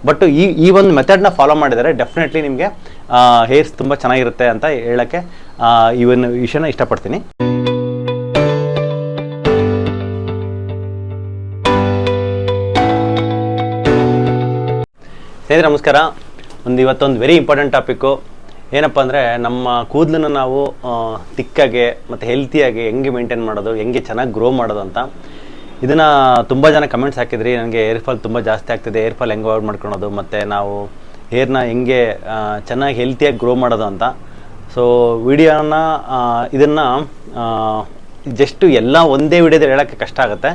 But ಈ ಒಂದು ಮೆಥಡ್ನ follow ಮಾಡಿದರೆ ಡೆಫಿನೆಟ್ಲಿ ನಿಮಗೆ ಹೇರ್ಸ್ ತುಂಬ ಚೆನ್ನಾಗಿರುತ್ತೆ ಅಂತ ಹೇಳೋಕ್ಕೆ ಈ ಒಂದು ವಿಷಯನ ಇಷ್ಟಪಡ್ತೀನಿ. ಸ್ನೇಹಿತರೆ ನಮಸ್ಕಾರ. ಇವತ್ತೊಂದು ವೆರಿ ಇಂಪಾರ್ಟೆಂಟ್ ಟಾಪಿಕ್ಕು ಏನಪ್ಪ ಅಂದರೆ, ನಮ್ಮ ಕೂದಲನ್ನು ನಾವು ತಿಕ್ಕಾಗೆ ಮತ್ತು ಹೆಲ್ತಿಯಾಗಿ ಹೆಂಗೆ ಮೇಂಟೈನ್ ಮಾಡೋದು, ಹೆಂಗೆ ಚೆನ್ನಾಗಿ ಗ್ರೋ ಮಾಡೋದು ಅಂತ. ಇದನ್ನು ತುಂಬ ಜನ ಕಮೆಂಟ್ಸ್ ಹಾಕಿದ್ರಿ. ನನಗೆ ಹೇರ್ ಫಾಲ್ ತುಂಬ ಜಾಸ್ತಿ ಆಗ್ತಿದೆ, ಹೇರ್ ಫಾಲ್ ಹೆಂಗೆ ಅವಾಯ್ಡ್ ಮಾಡ್ಕೊಳೋದು, ಮತ್ತು ನಾವು ಹೇರ್ನ ಹೆಂಗೆ ಚೆನ್ನಾಗಿ ಹೆಲ್ತಿಯಾಗಿ ಗ್ರೋ ಮಾಡೋದು ಅಂತ. ಸೊ ವಿಡಿಯೋನ ಇದನ್ನು ಜಸ್ಟು ಎಲ್ಲ ಒಂದೇ ವಿಡಿಯೋದಲ್ಲಿ ಹೇಳೋಕ್ಕೆ ಕಷ್ಟ ಆಗುತ್ತೆ.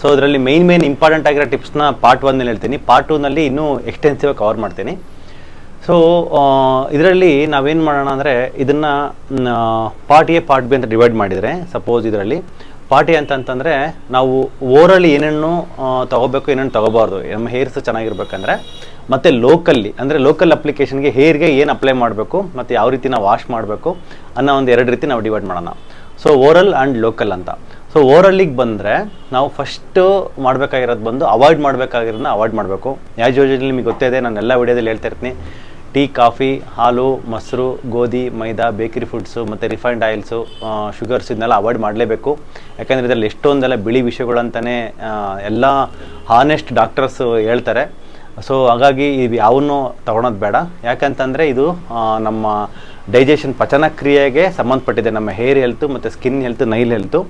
ಸೊ ಅದರಲ್ಲಿ ಮೇನ್ ಇಂಪಾರ್ಟೆಂಟ್ ಆಗಿರೋ ಟಿಪ್ಸ್ನ ಪಾರ್ಟ್ 1 ಹೇಳ್ತೀನಿ, ಪಾರ್ಟ್ 2ನಲ್ಲಿ ಇನ್ನೂ ಎಕ್ಸ್ಟೆನ್ಸಿವ್ ಕವರ್ ಮಾಡ್ತೀನಿ. ಸೊ ಇದರಲ್ಲಿ ನಾವೇನು ಮಾಡೋಣ ಅಂದರೆ, ಇದನ್ನು ಪಾರ್ಟ್ ಎ ಪಾರ್ಟ್ ಬಿ ಅಂತ ಡಿವೈಡ್ ಮಾಡಿದರೆ, ಸಪೋಸ್ ಇದರಲ್ಲಿ ಪಾರ್ಟ್ ಎ ಅಂತಂತಂದರೆ ನಾವು ಓವರಲ್ಲಿ ಏನೇನು ತೊಗೋಬೇಕು, ಏನೇನು ತೊಗೋಬಾರ್ದು, ನಮ್ಮ ಹೇರ್ಸ್ ಚೆನ್ನಾಗಿರ್ಬೇಕಂದ್ರೆ, ಮತ್ತು ಲೋಕಲ್ಲಿ ಅಂದರೆ ಲೋಕಲ್ ಅಪ್ಲಿಕೇಶನ್ಗೆ ಹೇರ್ಗೆ ಏನು ಅಪ್ಲೈ ಮಾಡಬೇಕು ಮತ್ತು ಯಾವ ರೀತಿ ನಾವು ವಾಶ್ ಮಾಡಬೇಕು ಅನ್ನೋ ಒಂದು 2 ರೀತಿ ನಾವು ಡಿವೈಡ್ ಮಾಡೋಣ. ಸೊ ಓರಲ್ ಆ್ಯಂಡ್ ಲೋಕಲ್ ಅಂತ. ಸೊ ಓರಲ್ಲಿಗೆ ಬಂದರೆ ನಾವು ಫಸ್ಟು ಮಾಡಬೇಕಾಗಿರೋದು ಬಂದು ಅವಾಯ್ಡ್ ಮಾಡಬೇಕಾಗಿರೋದನ್ನ ಅವಾಯ್ಡ್ ಮಾಡಬೇಕು. ಆ್ಯಸ್ ಯೂಶುವಲಿ ನಿಮಗೆ ಗೊತ್ತೇ ಇದೆ, ನಾನು ಎಲ್ಲ ವಿಡಿಯೋದಲ್ಲಿ ಹೇಳ್ತಾ ಇರ್ತೀನಿ, ಟೀ, ಕಾಫಿ, ಹಾಲು, ಮೊಸರು, ಗೋಧಿ, ಮೈದಾ, ಬೇಕರಿ ಫುಡ್ಸು ಮತ್ತು ರಿಫೈನ್ಡ್ ಆಯಿಲ್ಸು, ಶುಗರ್ಸ್ ಇದನ್ನೆಲ್ಲ ಅವಾಯ್ಡ್ ಮಾಡಲೇಬೇಕು. ಯಾಕಂದರೆ ಇದರಲ್ಲಿ ಎಷ್ಟೊಂದೆಲ್ಲ ಬಿಳಿ ವಿಷಯಗಳಂತಲೇ ಎಲ್ಲ ಹಾನೆಸ್ಟ್ ಡಾಕ್ಟರ್ಸು ಹೇಳ್ತಾರೆ. ಸೊ ಹಾಗಾಗಿ ಇದು ಯಾವನ್ನೂ ತೊಗೊಳೋದು ಬೇಡ. ಯಾಕಂತಂದರೆ ಇದು ನಮ್ಮ ಡೈಜೆಷನ್ ಪಚನ ಕ್ರಿಯೆಗೆ ಸಂಬಂಧಪಟ್ಟಿದೆ. ನಮ್ಮ ಹೇರ್ ಹೆಲ್ತು ಮತ್ತು ಸ್ಕಿನ್ ಹೆಲ್ತು, ನೈಲ್ ಹೆಲ್ತು.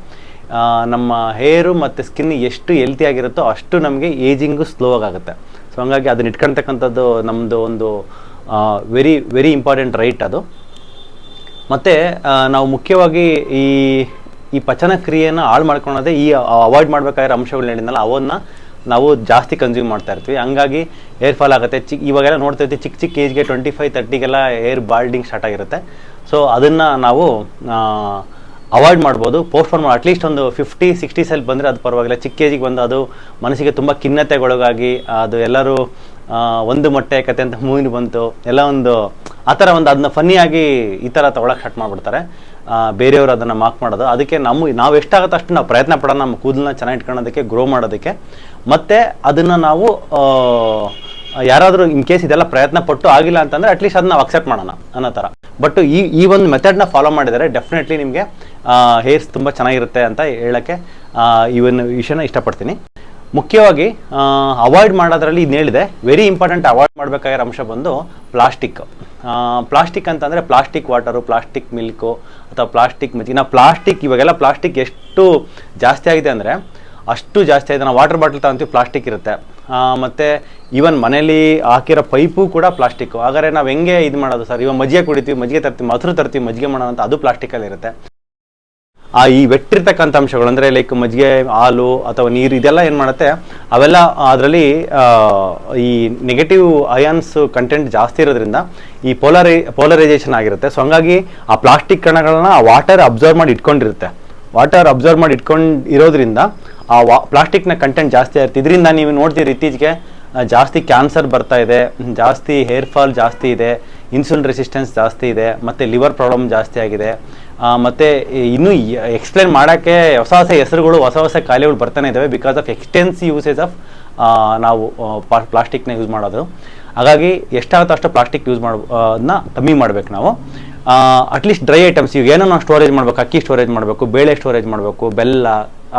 ನಮ್ಮ ಹೇರು ಮತ್ತು ಸ್ಕಿನ್ ಎಷ್ಟು ಹೆಲ್ತಿಯಾಗಿರುತ್ತೋ ಅಷ್ಟು ನಮಗೆ ಏಜಿಂಗು ಸ್ಲೋ ಆಗುತ್ತೆ. ಸೊ ಹಂಗಾಗಿ ಅದನ್ನ ಇಟ್ಕೊಳ್ತಕ್ಕಂಥದ್ದು ನಮ್ಮದು ಒಂದು ವೆರಿ ಇಂಪಾರ್ಟೆಂಟ್ ರೈಟ್ ಅದು. ಮತ್ತು ನಾವು ಮುಖ್ಯವಾಗಿ ಈ ಪಚನ ಕ್ರಿಯೆಯನ್ನು ಹಾಳು ಮಾಡ್ಕೊಳೋದೇ ಈ ಅವಾಯ್ಡ್ ಮಾಡಬೇಕಾಗಿರೋ ಅಂಶಗಳು ಹೇಳಿದ್ನಲ್ಲ, ಅವನ್ನ ನಾವು ಜಾಸ್ತಿ ಕನ್ಸ್ಯೂಮ್ ಮಾಡ್ತಾ ಇರ್ತೀವಿ. ಹಂಗಾಗಿ ಹೇರ್ ಫಾಲ್ ಆಗುತ್ತೆ. ಇವಾಗೆಲ್ಲ ನೋಡ್ತಾ ಇರ್ತೀವಿ, ಚಿಕ್ಕ ಏಜ್ಗೆ 25-30ಗೆಲ್ಲ ಹೇರ್ ಬಾಲ್ಡಿಂಗ್ ಸ್ಟಾರ್ಟ್ ಆಗಿರುತ್ತೆ. ಸೊ ಅದನ್ನು ನಾವು ಅವಾಯ್ಡ್ ಮಾಡ್ಬೋದು, ಪೋಸ್ಟ್ಪೋನ್ ಮಾಡಿ. ಅಟ್ಲೀಸ್ಟ್ ಒಂದು 50-60 ಬಂದರೆ ಅದು ಪರವಾಗಿಲ್ಲ. ಚಿಕ್ಕ ಏಜಿಗೆ ಬಂದು ಅದು ಮನಸ್ಸಿಗೆ ತುಂಬ ಖಿನ್ನತೆಗೊಳಗಾಗಿ ಅದು ಎಲ್ಲರೂ ಒಂದು ಮೊಟ್ಟೆ ಕತೆ ಅಂತ ಮೂವಿನ ಬಂತು, ಎಲ್ಲ ಒಂದು ಆ ಥರ ಒಂದು ಅದನ್ನ ಫನ್ನಿಯಾಗಿ ಈ ಥರ ತೊಗೊಳಕ್ಕೆ ಸ್ಟಾರ್ಟ್ ಮಾಡಿಬಿಡ್ತಾರೆ. ಬೇರೆಯವರು ಅದನ್ನು ಮಾರ್ಕ್ ಮಾಡೋದು. ಅದಕ್ಕೆ ನಾವು ಎಷ್ಟಾಗುತ್ತೋ ಅಷ್ಟು ನಾವು ಪ್ರಯತ್ನ ಪಡೋಣ ನಮ್ಮ ಕೂದಲನ್ನ ಚೆನ್ನಾಗಿ ಇಟ್ಕೊಳ್ಳೋದಕ್ಕೆ, ಗ್ರೋ ಮಾಡೋದಕ್ಕೆ. ಮತ್ತು ಅದನ್ನು ನಾವು ಯಾರಾದರೂ ಇನ್ ಕೇಸ್ ಇದೆಲ್ಲ ಪ್ರಯತ್ನ ಪಟ್ಟು ಆಗಿಲ್ಲ ಅಂತಂದರೆ ಅಟ್ಲೀಸ್ಟ್ ಅದನ್ನ ನಾವು ಅಕ್ಸೆಪ್ಟ್ ಮಾಡೋಣ ಅನ್ನೋ ಥರ. ಬಟ್ ಈ ಒಂದು ಮೆಥಡ್ನ ಫಾಲೋ ಮಾಡಿದರೆ ಡೆಫಿನೆಟ್ಲಿ ನಿಮಗೆ ಹೇರ್ಸ್ ತುಂಬ ಚೆನ್ನಾಗಿರುತ್ತೆ ಅಂತ ಹೇಳೋಕ್ಕೆ ಈ ಒಂದು ವಿಷಯನ ಇಷ್ಟಪಡ್ತೀನಿ. ಮುಖ್ಯವಾಗಿ ಅವಾಯ್ಡ್ ಮಾಡೋದ್ರಲ್ಲಿ ಇದನ್ನ ಹೇಳಿದೆ, ವೆರಿ ಇಂಪಾರ್ಟೆಂಟ್ ಅವಾಯ್ಡ್ ಮಾಡಬೇಕಾಗಿರೋ ಅಂಶ ಬಂದು ಪ್ಲಾಸ್ಟಿಕ್ ಅಂತಂದರೆ ಪ್ಲಾಸ್ಟಿಕ್ ವಾಟರು, ಪ್ಲಾಸ್ಟಿಕ್ ಮಿಲ್ಕು ಅಥವಾ ಪ್ಲಾಸ್ಟಿಕ್ ಪ್ಲಾಸ್ಟಿಕ್ ಇವಾಗೆಲ್ಲ ಪ್ಲಾಸ್ಟಿಕ್ ಎಷ್ಟು ಜಾಸ್ತಿ ಆಗಿದೆ ಅಂದರೆ ಅಷ್ಟು ಜಾಸ್ತಿ ಆಗಿದೆ. ನಾವು ವಾಟರ್ ಬಾಟಲ್ ತಗೊಂತೀವಿ, ಪ್ಲಾಸ್ಟಿಕ್ ಇರುತ್ತೆ. ಮತ್ತು ಈವನ್ ಮನೇಲಿ ಹಾಕಿರೋ ಪೈಪು ಕೂಡ ಪ್ಲಾಸ್ಟಿಕ್ಕು. ಹಾಗಾದರೆ ನಾವು ಹೆಂಗೆ ಇದು ಮಾಡೋದು ಸರ್? ಇವಾಗ ಮಜ್ಜಿಗೆ ಕುಡಿತೀವಿ, ಮಜ್ಜಿಗೆ ತರ್ತೀವಿ, ಮೊಸರು ತರ್ತೀವಿ, ಮಜ್ಜಿಗೆ ಮಾಡೋಣ ಅಂತ, ಅದು ಪ್ಲಾಸ್ಟಿಕಲ್ಲಿ ಇರುತ್ತೆ. ಈ ವೆಟ್ಟಿರ್ತಕ್ಕಂಥ ಅಂಶಗಳು ಅಂದರೆ ಲೈಕ್ ಮಜ್ಜಿಗೆ, ಹಾಲು ಅಥವಾ ನೀರು, ಇದೆಲ್ಲ ಏನು ಮಾಡುತ್ತೆ, ಅವೆಲ್ಲ ಅದರಲ್ಲಿ ಈ ನೆಗೆಟಿವ್ ಅಯಾನ್ಸ್ ಕಂಟೆಂಟ್ ಜಾಸ್ತಿ ಇರೋದ್ರಿಂದ ಈ ಪೋಲರೈಸೇಷನ್ ಆಗಿರುತ್ತೆ. ಸೊ ಹಂಗಾಗಿ ಆ ಪ್ಲಾಸ್ಟಿಕ್ ಕಣಗಳನ್ನ ಆ ವಾಟರ್ ಅಬ್ಸರ್ವ್ ಮಾಡಿ ಇಟ್ಕೊಂಡಿರುತ್ತೆ. ಇರೋದ್ರಿಂದ ಆ ಪ್ಲಾಸ್ಟಿಕ್ನ ಕಂಟೆಂಟ್ ಜಾಸ್ತಿ ಇರುತ್ತೆ. ಇದರಿಂದ ನೀವು ನೋಡ್ತೀರಿ ಇತ್ತೀಚೆಗೆ ಜಾಸ್ತಿ ಕ್ಯಾನ್ಸರ್ ಬರ್ತಾ ಇದೆ, ಜಾಸ್ತಿ ಹೇರ್ ಫಾಲ್ ಜಾಸ್ತಿ ಇದೆ, ಇನ್ಸುಲಿನ್ ರೆಸಿಸ್ಟೆನ್ಸ್ ಜಾಸ್ತಿ ಇದೆ, ಮತ್ತು ಲಿವರ್ ಪ್ರಾಬ್ಲಮ್ ಜಾಸ್ತಿ ಆಗಿದೆ. ಮತ್ತು ಇನ್ನೂ ಎಕ್ಸ್ಪ್ಲೇನ್ ಮಾಡೋಕ್ಕೆ ಹೊಸ ಹೆಸರುಗಳು, ಹೊಸ ಕಾಯಿಲೆಗಳು ಬರ್ತಾನೆ ಇದ್ದಾವೆ, because of extensive usage of ನಾವು ಪ್ಲಾಸ್ಟಿಕ್ನ ಯೂಸ್ ಮಾಡೋದು. ಹಾಗಾಗಿ ಎಷ್ಟಾಗುತ್ತೋ ಅಷ್ಟು ಪ್ಲಾಸ್ಟಿಕ್ ಯೂಸ್ ಮಾಡೋದನ್ನ ಕಮ್ಮಿ ಮಾಡಬೇಕು ನಾವು. ಅಟ್ಲೀಸ್ಟ್ ಡ್ರೈ ಐಟಮ್ಸ್, ಈಗ ಏನೋ ನಾವು ಸ್ಟೋರೇಜ್ ಮಾಡಬೇಕು, ಅಕ್ಕಿ ಸ್ಟೋರೇಜ್ ಮಾಡಬೇಕು, ಬೇಳೆ ಸ್ಟೋರೇಜ್ ಮಾಡಬೇಕು, ಬೆಲ್ಲ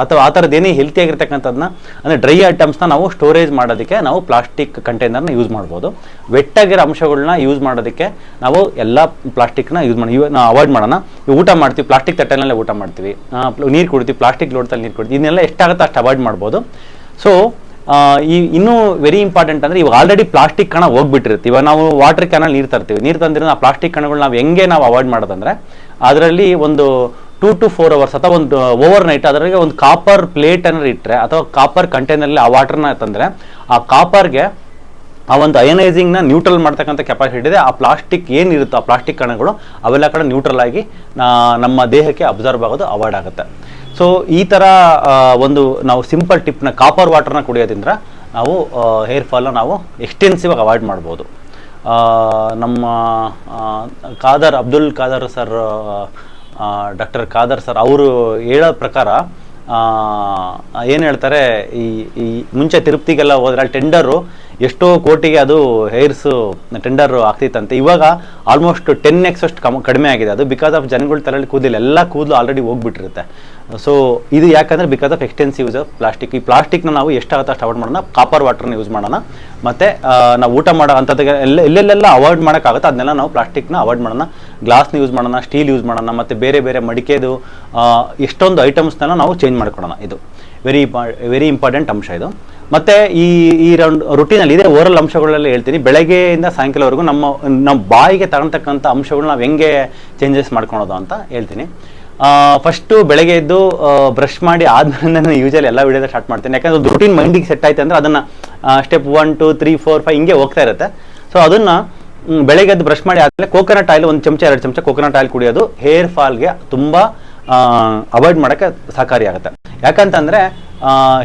ಅಥವಾ ಆ ಥರದ್ದು ಏನೇ ಹೆಲ್ತಿಯಾಗಿರ್ತಕ್ಕಂಥದ್ದನ್ನ ಅಂದರೆ ಡ್ರೈ ಐಟಮ್ಸ್ನ ನಾವು ಸ್ಟೋರೇಜ್ ಮಾಡೋದಕ್ಕೆ ನಾವು ಪ್ಲಾಸ್ಟಿಕ್ ಕಂಟೈನರ್ನ ಯೂಸ್ ಮಾಡ್ಬೋದು. ವೆಟ್ಟಾಗಿರೋ ಅಂಶಗಳನ್ನ ಯೂಸ್ ಮಾಡೋದಕ್ಕೆ ನಾವು ಎಲ್ಲ ಪ್ಲಾಸ್ಟಿಕ್ನ ಯೂಸ್ ಮಾಡಿ ನಾವು ಅವಾಯ್ಡ್ ಮಾಡೋಣ. ಊಟ ಮಾಡ್ತೀವಿ, ಪ್ಲಾಸ್ಟಿಕ್ ತಟ್ಟೆನಲ್ಲೇ ಊಟ ಮಾಡ್ತೀವಿ, ನೀರು ಕುಡಿತೀವಿ, ಪ್ಲಾಸ್ಟಿಕ್ ಲೋಟದಲ್ಲಿ ನೀರು ಕುಡಿತೀವಿ, ಇದನ್ನೆಲ್ಲ ಎಷ್ಟಾಗುತ್ತೋ ಅಷ್ಟು ಅವಾಯ್ಡ್ ಮಾಡ್ಬೋದು. ಸೊ ಇನ್ನೂ ವೆರಿ ಇಂಪಾರ್ಟೆಂಟ್ ಅಂದರೆ ಇವಾಗ ಆಲ್ರೆಡಿ ಪ್ಲಾಸ್ಟಿಕ್ ಕಣ ಹೋಗ್ಬಿಟ್ಟಿರುತ್ತೆ. ಇವಾಗ ನಾವು ವಾಟರ್ ಕ್ಯಾನಲ್ಲಿ ನೀರು ತಂದಿರೋ ಆ ಪ್ಲಾಸ್ಟಿಕ್ ಕಣಗಳು ನಾವು ಅವಾಯ್ಡ್ ಮಾಡೋದಂದರೆ ಅದರಲ್ಲಿ ಒಂದು 2 to 4 hours ಅಥವಾ ಒಂದು ಓವರ್ ನೈಟ್ ಅದರಲ್ಲಿ ಒಂದು ಕಾಪರ್ ಪ್ಲೇಟನ್ನು ಇಟ್ಟರೆ ಅಥವಾ ಕಾಪರ್ ಕಂಟೈನರಲ್ಲಿ ಆ ವಾಟರ್ನ ತಂದರೆ ಆ ಕಾಪರ್ಗೆ ಆ ಒಂದು ಅಯನೈಸಿಂಗ್ನ ನ್ಯೂಟ್ರಲ್ ಮಾಡ್ತಕ್ಕಂಥ ಕೆಪಾಸಿಟಿ ಇದೆ. ಆ ಪ್ಲಾಸ್ಟಿಕ್ ಏನಿರುತ್ತೋ ಆ ಪ್ಲಾಸ್ಟಿಕ್ ಕಣಗಳು ಅವೆಲ್ಲ ಕಡೆ ನ್ಯೂಟ್ರಲ್ ಆಗಿ ನಮ್ಮ ದೇಹಕ್ಕೆ ಅಬ್ಸರ್ವ್ ಆಗೋದು ಅವಾಯ್ಡ್ ಆಗುತ್ತೆ. ಸೊ ಈ ಥರ ಒಂದು ನಾವು ಸಿಂಪಲ್ ಟಿಪ್ನ, ಕಾಪರ್ ವಾಟರ್ನ ಕುಡಿಯೋದ್ರಿಂದ ನಾವು ಹೇರ್ ಫಾಲ್ನ ನಾವು ಎಕ್ಸ್ಟೆನ್ಸಿವ್ ಆಗಿ ಅವಾಯ್ಡ್ ಮಾಡ್ಬೋದು. ನಮ್ಮ Abdul Khader sir, doctor Khader sir ಅವರು ಹೇಳೋ ಪ್ರಕಾರ ಏನು ಹೇಳ್ತಾರೆ, ಈ ಈ ಮುಂಚೆ ತಿರುಪತಿಗೆಲ್ಲ ಹೋದ್ರೆ ಅಲ್ಲಿ ಟೆಂಡರು ಎಷ್ಟೋ ಕೋಟಿಗೆ ಅದು ಹೇರ್ಸು ಟೆಂಡರ್ ಆಗ್ತಿತ್ತಂತೆ. ಇವಾಗ ಆಲ್ಮೋಸ್ಟ್ 10x ಅಷ್ಟು ಕಡಿಮೆ ಆಗಿದೆ. ಅದು ಬಿಕಾಸ್ ಆಫ್ ಜನಗಳ ತಲೆಯಲ್ಲಿ ಕೂದಲಿಲ್ಲ, ಎಲ್ಲ ಕೂದಲು ಆಲ್ರೆಡಿ ಹೋಗ್ಬಿಟ್ಟಿರುತ್ತೆ. ಸೊ ಇದು ಯಾಕಂದರೆ because of extensive use of plastic. ಈ ಪ್ಲಾಸ್ಟಿಕ್ನ ನಾವು ಎಷ್ಟಾಗುತ್ತೆ ಅಷ್ಟು ಅವಾಯ್ಡ್ ಮಾಡೋಣ, ಕಾಪರ್ ವಾಟರ್ನ ಯೂಸ್ ಮಾಡೋಣ. ಮತ್ತು ನಾವು ಊಟ ಮಾಡೋ ಅಂಥದ್ದು ಎಲ್ಲೆಲ್ಲೆಲ್ಲ ಅವಾಯ್ಡ್ ಮಾಡೋಕ್ಕಾಗುತ್ತೆ ಅದನ್ನೆಲ್ಲ ನಾವು ಪ್ಲಾಸ್ಟಿಕ್ನ ಅವಾಯ್ಡ್ ಮಾಡೋಣ. ಗ್ಲಾಸ್ನ ಯೂಸ್ ಮಾಡೋಣ, ಸ್ಟೀಲ್ ಯೂಸ್ ಮಾಡೋಣ, ಮತ್ತು ಬೇರೆ ಬೇರೆ ಮಡಿಕೆದು ಎಷ್ಟೊಂದು ಐಟಮ್ಸ್ನೆಲ್ಲ ನಾವು ಚೇಂಜ್ ಮಾಡ್ಕೊಳ್ಳೋಣ. ಇದು ವೆರಿ ಇಂಪಾರ್ಟೆಂಟ್ ಅಂಶ ಇದು. ಮತ್ತು ಈ ರುಟೀನಲ್ಲಿ ಇದೆ ಓರಲ್ ಅಂಶಗಳಲ್ಲಿ ಹೇಳ್ತೀನಿ. ಬೆಳಗ್ಗೆಯಿಂದ ಸಾಯಂಕಾಲವರೆಗೂ ನಮ್ಮ ಬಾಯಿಗೆ ತಗೊಳ್ತಕ್ಕಂಥ ಅಂಶಗಳು ನಾವು ಹೆಂಗೆ ಚೇಂಜಸ್ ಮಾಡ್ಕೊಳೋದು ಅಂತ ಹೇಳ್ತೀನಿ. ಫಸ್ಟು ಬೆಳಗ್ಗೆ ಎದ್ದು ಬ್ರಷ್ ಮಾಡಿ ಆದ್ಮೇಲೆ ನಾನು ಯೂಶಲಿ ಎಲ್ಲ ವೀಡಿಯೋದ ಸ್ಟಾರ್ಟ್ ಮಾಡ್ತೀನಿ. ಯಾಕಂದರೆ ಒಂದು ರುಟೀನ್ ಮೈಂಡಿಗೆ ಸೆಟ್ ಆಯ್ತು ಅಂದರೆ ಅದನ್ನು ಸ್ಟೆಪ್ 1 2 3 4 5 ಹಿಂಗೆ ಹೋಗ್ತಾ ಇರುತ್ತೆ. ಸೊ ಅದನ್ನು ಬೆಳಗ್ಗೆ ಎದ್ದು ಬ್ರಷ್ ಮಾಡಿ ಆದಮೇಲೆ ಕೋಕೋನಟ್ ಆಯಿಲ್ 1 ಚಮಚ 2 ಚಮಚ ಕೋಕೋನಟ್ ಆಯಿಲ್ ಕುಡಿಯೋದು ಹೇರ್ ಫಾಲ್ಗೆ ತುಂಬ ಅವಾಯ್ಡ್ ಮಾಡೋಕ್ಕೆ ಸಹಕಾರಿಯಾಗುತ್ತೆ. ಯಾಕಂತಂದರೆ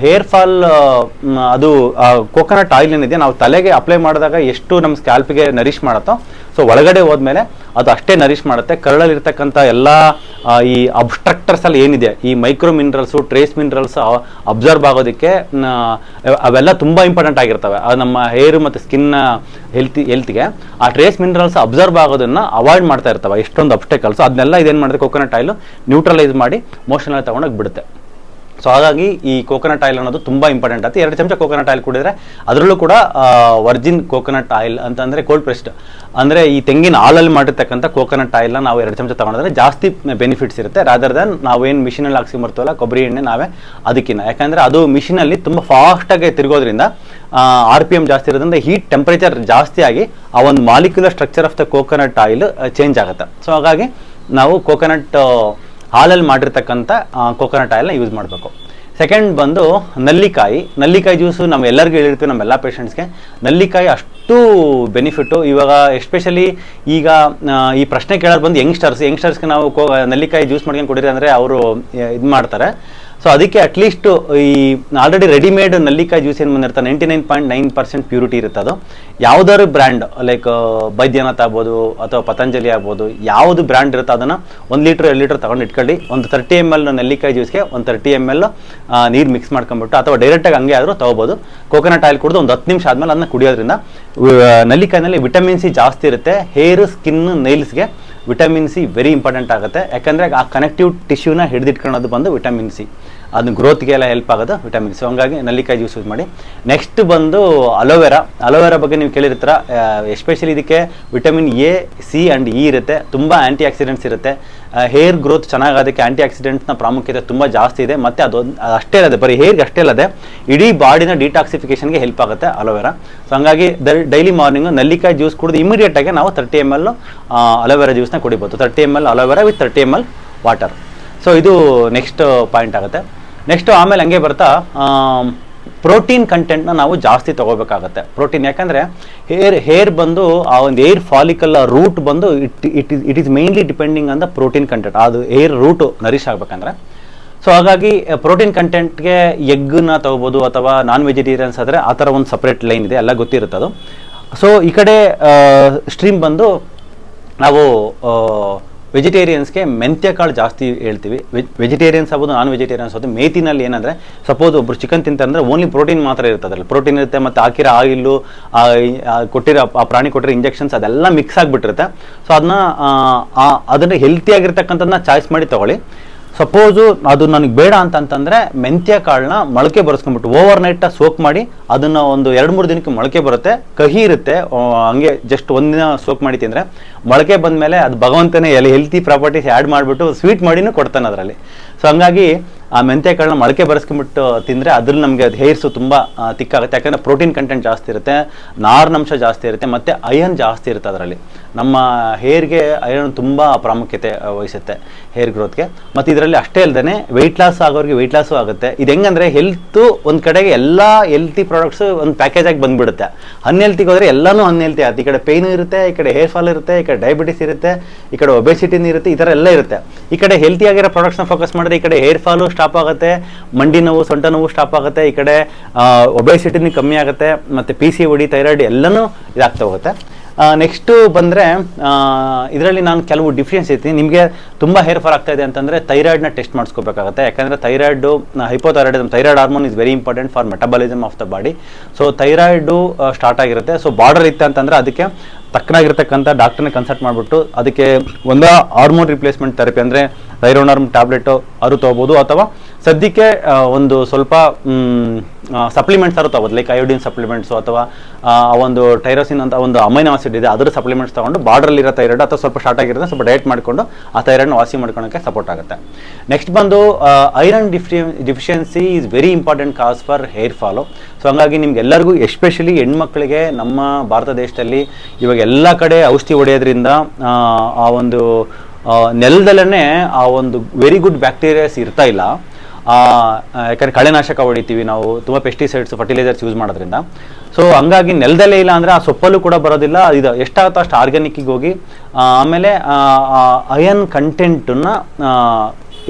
ಹೇರ್ ಫಾಲ್ ಅದು ಕೋಕೋನಟ್ ಆಯಿಲ್ ಏನಿದೆ ನಾವು ತಲೆಗೆ ಅಪ್ಲೈ ಮಾಡಿದಾಗ ಎಷ್ಟು ನಮ್ಮ ಸ್ಕ್ಯಾಲ್ಪಿಗೆ ನರಿಶ್ ಮಾಡುತ್ತೋ, ಸೊ ಒಳಗಡೆ ಹೋದ್ಮೇಲೆ ಅದು ಅಷ್ಟೇ ನರಿಶ್ ಮಾಡುತ್ತೆ. ಕರಳಲ್ಲಿರ್ತಕ್ಕಂಥ ಎಲ್ಲ ಈ ಅಬ್ಸ್ಟ್ರಕ್ಟರ್ಸ್ ಅಲ್ಲಿ ಏನಿದೆ, ಈ micro minerals, trace minerals observe ಆಗೋದಕ್ಕೆ ಅವೆಲ್ಲ ತುಂಬ ಇಂಪಾರ್ಟೆಂಟ್ ಆಗಿರ್ತವೆ. ಅದು ನಮ್ಮ ಹೇರ್ ಮತ್ತು ಸ್ಕಿನ್ನ ಹೆಲ್ತ್ಗೆ ಆ ಟ್ರೇಸ್ ಮಿನರಲ್ಸ್ ಅಬ್ಸರ್ವ್ ಆಗೋದನ್ನು ಅವಾಯ್ಡ್ ಮಾಡ್ತಾ ಇರ್ತವೆ. ಎಷ್ಟೊಂದು ಅಬ್ಸ್ಟೆಕಲ್ಸ್ ಅದನ್ನೆಲ್ಲ ಇದೇನು ಮಾಡುತ್ತೆ, ಕೋಕೋನಟ್ ಆಯಿಲ್ ನ್ಯೂಟ್ರಲೈಸ್ ಮಾಡಿ ಮೋಷನಲ್ಲಿ ತಗೊಂಡೋಗಿ ಬಿಡುತ್ತೆ. ಸೊ ಹಾಗಾಗಿ ಈ ಕೋಕೋನಟ್ ಆಯಿಲ್ ಅನ್ನೋದು ತುಂಬ ಇಂಪಾರ್ಟೆಂಟ್ ಆಗುತ್ತೆ. 2 ಚಮಚ ಕೋಕೋನಟ್ ಆಯಿಲ್ ಕುಡಿದ್ರೆ ಅದರಲ್ಲೂ ಕೂಡ ವರ್ಜಿನ್ ಕೋಕೋನಟ್ ಆಯಿಲ್ ಅಂತಂದರೆ ಕೋಲ್ಡ್ ಪ್ರೆಸ್ಡ್, ಅಂದರೆ ಈ ತೆಂಗಿನ ಹಾಲಲ್ಲಿ ಮಾಡಿರ್ತಕ್ಕಂಥ ಕೋಕೋನಟ್ ಆಯಿಲ್ನ ನಾವು 2 ಚಮಚ ತೊಗೊಂಡ್ರೆ ಜಾಸ್ತಿ ಬೆನಿಫಿಟ್ಸ್ ಇರುತ್ತೆ ರಾದರ್ ದನ್ ನಾವೇನು ಮಿಷಿನಲ್ಲಿ ಹಾಕ್ಸಿ ಬರ್ತವಲ್ಲ ಕೊಬ್ಬರಿ ಎಣ್ಣೆ ನಾವೇ ಅದಕ್ಕಿಂತ. ಯಾಕಂದರೆ ಅದು ಮಿಷಿನಲ್ಲಿ ತುಂಬ ಫಾಸ್ಟಾಗಿ ತಿರುಗೋದ್ರಿಂದ RPM ಜಾಸ್ತಿ ಇರೋದ್ರಿಂದ ಹೀಟ್ ಟೆಂಪ್ರೇಚರ್ ಜಾಸ್ತಿ ಆಗಿ ಆ ಒಂದು molecular structure of the coconut oil change ಆಗುತ್ತೆ. ಸೊ ಹಾಗಾಗಿ ನಾವು ಕೋಕೋನಟ್ ಹಾಲಲ್ಲಿ ಮಾಡಿರ್ತಕ್ಕಂಥ ಕೋಕೋನಟ್ ಆಯಿಲ್ನ ಯೂಸ್ ಮಾಡಬೇಕು. ಸೆಕೆಂಡ್ ಬಂದು ನಲ್ಲಿಕಾಯಿ ಜ್ಯೂಸು ನಾವು ಎಲ್ಲರಿಗೂ ಹೇಳಿರ್ತೀವಿ, ನಮ್ಮೆಲ್ಲ ಪೇಷಂಟ್ಸ್ಗೆ ನಲ್ಲಿಕಾಯಿ ಅಷ್ಟು ಬೆನಿಫಿಟ್ಟು. ಇವಾಗ ಎಸ್ಪೆಷಲಿ ಈಗ ಈ ಪ್ರಶ್ನೆ ಕೇಳೋದು ಬಂದು ಯಂಗ್ಸ್ಟರ್ಸ್ಗೆ ನಾವು ನಲ್ಲಿಕಾಯಿ ಜ್ಯೂಸ್ ಮಾಡ್ಕೊಂಡು ಕುಡೀರಿ ಅಂದರೆ ಅವರು ಇದು ಮಾಡ್ತಾರೆ. ಸೊ ಅದಕ್ಕೆ ಅಟ್ಲೀಸ್ಟ್ ಈ ಆಲ್ರೆಡಿ ರೆಡಿಮೇಡ್ ನಲ್ಲಿಕಾಯಿ ಜ್ಯೂಸ್ ಏನು ಬಂದಿರ್ತಾರೆ 99.9% ಪ್ಯೂರಿಟಿ ಇರುತ್ತೆ. ಅದು ಯಾವುದಾದ್ರು ಬ್ರ್ಯಾಂಡ್ ಲೈಕ್ ಬೈದ್ಯನಾಥ್ ಆಗ್ಬೋದು ಅಥವಾ ಪತಂಜಲಿ ಆಗ್ಬೋದು, ಯಾವುದು ಬ್ರ್ಯಾಂಡ್ ಇರುತ್ತೆ ಅದನ್ನು 1 ಲೀಟ್ರ್ 2 ಲೀಟ್ರ್ ತಗೊಂಡು ಇಟ್ಕೊಳ್ಳಿ. ಒಂದು 30 ml ನಲ್ಲಿಕಾಯಿ ಜ್ಯೂಸ್ಗೆ ಒಂದು 30 ml ನೀರು ಮಿಕ್ಸ್ ಮಾಡ್ಕೊಂಡ್ಬಿಟ್ಟು ಅಥವಾ ಡೈರೆಕ್ಟಾಗಿ ಹಂಗೆ ಆದರೂ ತೊಗೋಬೋದು. ಕೋಕೋನಟ್ ಆಯಿಲ್ ಕುಡಿದು ಒಂದು 10 ನಿಮಿಷ ಆದಮೇಲೆ ಅದನ್ನ ಕುಡಿಯೋದ್ರಿಂದ ನಲ್ಲಿಕಾಯಿನಲ್ಲಿ ವಿಟಮಿನ್ ಸಿ ಜಾಸ್ತಿ ಇರುತ್ತೆ. ಹೇರ್, ಸ್ಕಿನ್, ನೈಲ್ಸ್ಗೆ ವಿಟಮಿನ್ ಸಿ ವೆರಿ ಇಂಪಾರ್ಟೆಂಟ್ ಆಗುತ್ತೆ. ಯಾಕಂದರೆ ಆ ಕನೆಕ್ಟಿವ್ ಟಿಶ್ಯೂನ ಹಿಡಿದಿಟ್ಕೊಳ್ಳೋದು ಬಂದು ವಿಟಮಿನ್ ಸಿ, ಅದನ್ನ ಗ್ರೋತ್ಗೆಲ್ಲ ಹೆಲ್ಪ್ ಆಗೋದು ವಿಟಮಿನ್ ಸಿ. ಹಂಗಾಗಿ ನಲ್ಲಿಕಾಯಿ ಜ್ಯೂಸ್ ಯೂಸ್ ಮಾಡಿ. ನೆಕ್ಸ್ಟ್ ಬಂದು ಅಲೋವೆರಾ ಬಗ್ಗೆ ನೀವು ಕೇಳಿರ್ತೀರ. ಎಸ್ಪೆಷಲಿ ಇದಕ್ಕೆ vitamin A, C and E ಇರುತ್ತೆ. ತುಂಬ ಆ್ಯಂಟಿ ಆಕ್ಸಿಡೆಂಟ್ಸ್ ಇರುತ್ತೆ. ಹೇರ್ ಗ್ರೋತ್ ಚೆನ್ನಾಗೋದಕ್ಕೆ ಆ್ಯಂಟಿ ಆಕ್ಸಿಡೆಂಟ್ಸ್ನ ಪ್ರಾಮುಖ್ಯತೆ ತುಂಬ ಜಾಸ್ತಿ ಇದೆ. ಮತ್ತು ಅಷ್ಟೇ ಅಲ್ಲದೆ ಬರೀ ಹೇರ್ಗೆ ಅಷ್ಟೇ ಅಲ್ಲದೆ ಇಡೀ ಬಾಡಿನ ಡಿಟಾಕ್ಸಿಫಿಕೇಷನ್ಗೆ ಹೆಲ್ಪ್ ಆಗುತ್ತೆ ಅಲೋವೆರಾ. ಸೊ ಹಂಗಾಗಿ ಡೈಲಿ ಮಾರ್ನಿಂಗು ನಲ್ಲಿಕಾಯಿ ಜ್ಯೂಸ್ ಕುಡಿದು ಇಮಿಡಿಯೇಟಾಗಿ ನಾವು 30 ml ಅಲೋವೆರಾ ಜ್ಯೂಸ್ನ ಕುಡಿಬೋದು. 30 ml aloe vera with 30 ml water. So ಇದು ನೆಕ್ಸ್ಟ್ ಪಾಯಿಂಟ್ ಆಗುತ್ತೆ. ನೆಕ್ಸ್ಟು ಆಮೇಲೆ ಹಂಗೆ ಬರ್ತಾ ಪ್ರೋಟೀನ್ ಕಂಟೆಂಟ್ನ ನಾವು ಜಾಸ್ತಿ ತೊಗೋಬೇಕಾಗತ್ತೆ. ಪ್ರೋಟೀನ್ ಯಾಕಂದರೆ ಹೇರ್ ಬಂದು ಆ ಒಂದು ಏರ್ ಫಾಲಿಕಲ್ ರೂಟ್ ಬಂದು it is mainly depending on the protein content. ಅದು ಏರ್ ರೂಟು ನರಿಶ್ ಆಗಬೇಕಂದ್ರೆ. ಸೊ ಹಾಗಾಗಿ ಪ್ರೋಟೀನ್ ಕಂಟೆಂಟ್ಗೆ ಎಗ್ನ ತೊಗೋಬೋದು ಅಥವಾ ನಾನ್ ವೆಜಿಟೇರಿಯನ್ಸ್ ಆದರೆ ಆ ಥರ ಒಂದು ಸಪ್ರೇಟ್ ಲೈನ್ ಇದೆ, ಎಲ್ಲ ಗೊತ್ತಿರುತ್ತೆ ಅದು. ಸೊ ಈ ಕಡೆ ಸ್ಟ್ರೀಮ್ ಬಂದು ನಾವು ವೆಜಿಟೇರಿಯನ್ಸ್ಗೆ ಮೆಂತ್ಯ ಕಾಳು ಜಾಸ್ತಿ ಹೇಳ್ತೀವಿ. ವೆಜಿಟೇರಿಯನ್ಸ್ ಆಗ್ಬೋದು, ನಾನ್ ವೆಜಿಟೇರಿಯನ್ಸ್ ಆಗ್ಬೋದು. ಮೇತಿನಲ್ಲಿ ಏನಂದರೆ ಸಪೋಸ್ ಒಬ್ಬರು ಚಿಕನ್ ತಿಂತಾರೆ ಅಂದರೆ ಓನ್ಲಿ ಪ್ರೋಟೀನ್ ಮಾತ್ರ ಇರುತ್ತೆ. ಅದರಲ್ಲಿ ಪ್ರೋಟೀನ್ ಇರುತ್ತೆ, ಮತ್ತು ಹಾಕಿರೋ ಆಯಿಲು, ಕೊಟ್ಟಿರೋ ಆ ಪ್ರಾಣಿ ಕೊಟ್ಟಿರೋ ಇಂಜೆಕ್ಷನ್ಸ್ ಅದೆಲ್ಲ ಮಿಕ್ಸ್ ಆಗಿಬಿಟ್ಟಿರುತ್ತೆ. ಸೊ ಅದನ್ನು ಹೆಲ್ತಿಯಾಗಿರ್ತಕ್ಕಂಥದ್ದನ್ನ ಚಾಯ್ಸ್ ಮಾಡಿ ತೊಗೊಳ್ಳಿ. ಸಪೋಸು ಅದು ನನಗೆ ಬೇಡ ಅಂತಂತಂದರೆ ಮೆಂತ್ಯ ಕಾಳನ್ನ ಮೊಳಕೆ ಬರೆಸ್ಕೊಂಡ್ಬಿಟ್ಟು ಓವರ್ ನೈಟ್ ಸೋಕ್ ಮಾಡಿ ಅದನ್ನು ಒಂದು 2-3 ದಿನಕ್ಕೆ ಮೊಳಕೆ ಬರುತ್ತೆ. ಕಹಿ ಇರುತ್ತೆ, ಹಂಗೆ ಜಸ್ಟ್ ಒಂದಿನ ಸೋಕ್ ಮಾಡಿ ತಿಂದರೆ ಮೊಳಕೆ ಬಂದಮೇಲೆ ಅದು ಭಗವಂತನೇ ಹೆಲ್ತಿ ಪ್ರಾಪರ್ಟೀಸ್ ಆ್ಯಡ್ ಮಾಡಿಬಿಟ್ಟು ಸ್ವೀಟ್ ಮಾಡಿನೂ ಕೊಡ್ತಾನೆ ಅದರಲ್ಲಿ. ಸೊ ಹಂಗಾಗಿ ಆ ಮೆಂತ್ಯ ಕಾಳನ್ನ ಮೊಳಕೆ ಬರೆಸ್ಕೊಂಡ್ಬಿಟ್ಟು ತಿಂದರೆ ಅದ್ರಲ್ಲಿ ನಮಗೆ ಅದು ಹೇರ್ಸು ತುಂಬ ತಿಕ್ಕಾಗುತ್ತೆ. ಯಾಕಂದರೆ ಪ್ರೋಟೀನ್ ಕಂಟೆಂಟ್ ಜಾಸ್ತಿ ಇರುತ್ತೆ, ನಾರಿನಂಶ ಜಾಸ್ತಿ ಇರುತ್ತೆ, ಮತ್ತು ಅಯನ್ ಜಾಸ್ತಿ ಇರುತ್ತೆ ಅದರಲ್ಲಿ. ನಮ್ಮ ಹೇರ್ಗೆ ಅಯನ್ ತುಂಬ ಪ್ರಾಮುಖ್ಯತೆ ವಹಿಸುತ್ತೆ ಹೇರ್ ಗ್ರೋತ್ಗೆ. ಮತ್ತು ಇದರಲ್ಲಿ ಅಷ್ಟೇ ಅಲ್ಲದೆ ವೆಯ್ಟ್ ಲಾಸ್ ಆಗೋರಿಗೆ ವೆಯ್ಟ್ ಲಾಸು ಆಗುತ್ತೆ. ಇದು ಹೆಂಗಂದರೆ ಹೆಲ್ತು ಒಂದು ಕಡೆಗೆ ಎಲ್ಲ ಹೆಲ್ತಿ ಪ್ರಾಡಕ್ಟ್ಸು ಒಂದು ಪ್ಯಾಕೇಜಾಗಿ ಬಂದುಬಿಡುತ್ತೆ. ಅನ್ಹೆಲ್ತಿಗೆ ಹೋದರೆ ಎಲ್ಲನೂ ಅನ್ಹೆಲ್ತಿ ಆಗುತ್ತೆ. ಈ ಕಡೆ ಪೇಯ್ನು ಇರುತ್ತೆ, ಈ ಕಡೆ ಹೇರ್ ಫಾಲ್ ಇರುತ್ತೆ, ಈ ಕಡೆ ಡಯಾಬಿಟಿಸ್ ಇರುತ್ತೆ, ಈ ಕಡೆ ಒಬೆಸಿಟಿನೂ ಇರುತ್ತೆ, ಈ ಥರ ಎಲ್ಲ ಇರುತ್ತೆ. ಈ ಕಡೆ ಹೆಲ್ತಿಯಾಗಿರೋ ಪ್ರಾಡಕ್ಟ್ಸ್ನ ಫೋಕಸ್ ಮಾಡಿದ್ರೆ ಈ ಕಡೆ ಹೇರ್ ಫಾಲು ಸ್ಟಾಪ್ ಆಗುತ್ತೆ, ಮಂಡಿ ನೋವು, ಸೊಂಟ ನೋವು ಸ್ಟಾಪ್ ಆಗುತ್ತೆ, ಈ ಕಡೆ ಒಬೆಸಿಟಿನೂ ಕಮ್ಮಿ ಆಗುತ್ತೆ, ಮತ್ತು PCOD, ಥೈರಾಯ್ಡ್ ಎಲ್ಲನೂ ಇದಾಗ್ತಾ ಹೋಗುತ್ತೆ. ನೆಕ್ಸ್ಟು ಬಂದರೆ ಇದರಲ್ಲಿ ನಾನು ಕೆಲವು ಡಿಫ್ರೆನ್ಸ್ ಇರ್ತೀನಿ. ನಿಮಗೆ ತುಂಬ ಹೇರ್ ಫಾಲ್ ಆಗ್ತಾ ಇದೆ ಅಂತಂದರೆ ಥೈರಾಯ್ಡ್ನ ಟೆಸ್ಟ್ ಮಾಡಿಸ್ಕೋಬೇಕಾಗುತ್ತೆ. ಯಾಕಂದರೆ thyroid hypothyroidism, thyroid hormone is very important for metabolism of the body. So thyroid start ಆಗಿರುತ್ತೆ. ಸೊ ಬಾರ್ಡರ್ ಇತ್ತು ಅಂತಂದರೆ ಅದಕ್ಕೆ ತಕ್ಕನಾಗಿರ್ತಕ್ಕಂಥ ಡಾಕ್ಟರ್ನ ಕನ್ಸಲ್ಟ್ ಮಾಡಿಬಿಟ್ಟು ಅದಕ್ಕೆ ಒಂದು ಹಾರ್ಮೋನ್ ರಿಪ್ಲೇಸ್ಮೆಂಟ್ ಥೆರಪಿ ಅಂದರೆ ಥೈರೋನಾರ್ಮ್ ಟ್ಯಾಬ್ಲೆಟು ಅದು ತೊಗೋಬೋದು, ಅಥವಾ ಸದ್ಯಕ್ಕೆ ಒಂದು ಸ್ವಲ್ಪ ಸಪ್ಲಿಮೆಂಟ್ಸ್ ಆದ್ರೂ ತೊಗೋಬೋದು, ಲೈಕ್ ಅಯೋಡಿನ್ ಸಪ್ಲಿಮೆಂಟ್ಸು ಅಥವಾ ಒಂದು ಟೈರೋಸಿನ್ ಅಂತ ಒಂದು ಅಮೈನೋ ಆಸಿಡ್ ಇದೆ ಅದರ ಸಪ್ಲಿಮೆಂಟ್ಸ್ ತೊಗೊಂಡು ಬಾರ್ಡ್ರಲ್ಲಿರೋ ಥೈರಾಯ್ಡ್ ಅಥವಾ ಸ್ವಲ್ಪ ಶಾರ್ಟ್ ಆಗಿರುತ್ತೆ ಸ್ವಲ್ಪ ಡಯಟ್ ಮಾಡಿಕೊಂಡು ಆ ಥೈರಾಯ್ಡ್ನ ವಾಸಿ ಮಾಡ್ಕೊಳಕ್ಕೆ ಸಪೋರ್ಟ್ ಆಗುತ್ತೆ. ನೆಕ್ಸ್ಟ್ ಬಂದು iron deficiency is very important cause for hair fall. So ಹಂಗಾಗಿ ನಿಮ್ಗೆಲ್ಲರಿಗೂ ಎಸ್ಪೆಷಲಿ ಹೆಣ್ಮಕ್ಳಿಗೆ ನಮ್ಮ ಭಾರತ ದೇಶದಲ್ಲಿ ಇವಾಗ ಎಲ್ಲ ಕಡೆ ಔಷಧಿ ಹೊಡೆಯೋದ್ರಿಂದ ಆ ಒಂದು ನೆಲದಲ್ಲೇ ಆ ಒಂದು ವೆರಿ ಗುಡ್ ಬ್ಯಾಕ್ಟೀರಿಯಾಸ್ ಇರ್ತಾ ಇಲ್ಲ. ಯಾಕಂದರೆ ಕಳೆನಾಶಕ ಹೊಡಿತೀವಿ ನಾವು, ತುಂಬ ಪೆಸ್ಟಿಸೈಡ್ಸ್ ಫರ್ಟಿಲೈಸರ್ಸ್ ಯೂಸ್ ಮಾಡೋದ್ರಿಂದ. ಸೊ ಹಂಗಾಗಿ ನೆಲದಲ್ಲೇ ಇಲ್ಲ ಅಂದರೆ ಆ ಸೊಪ್ಪಲ್ಲೂ ಕೂಡ ಬರೋದಿಲ್ಲ. ಇದು ಎಷ್ಟಾಗುತ್ತೋ ಅಷ್ಟು ಆರ್ಗ್ಯಾನಿಕ್ಕಿಗೆ ಹೋಗಿ ಆಮೇಲೆ ಅಯನ್ ಕಂಟೆಂಟನ್ನು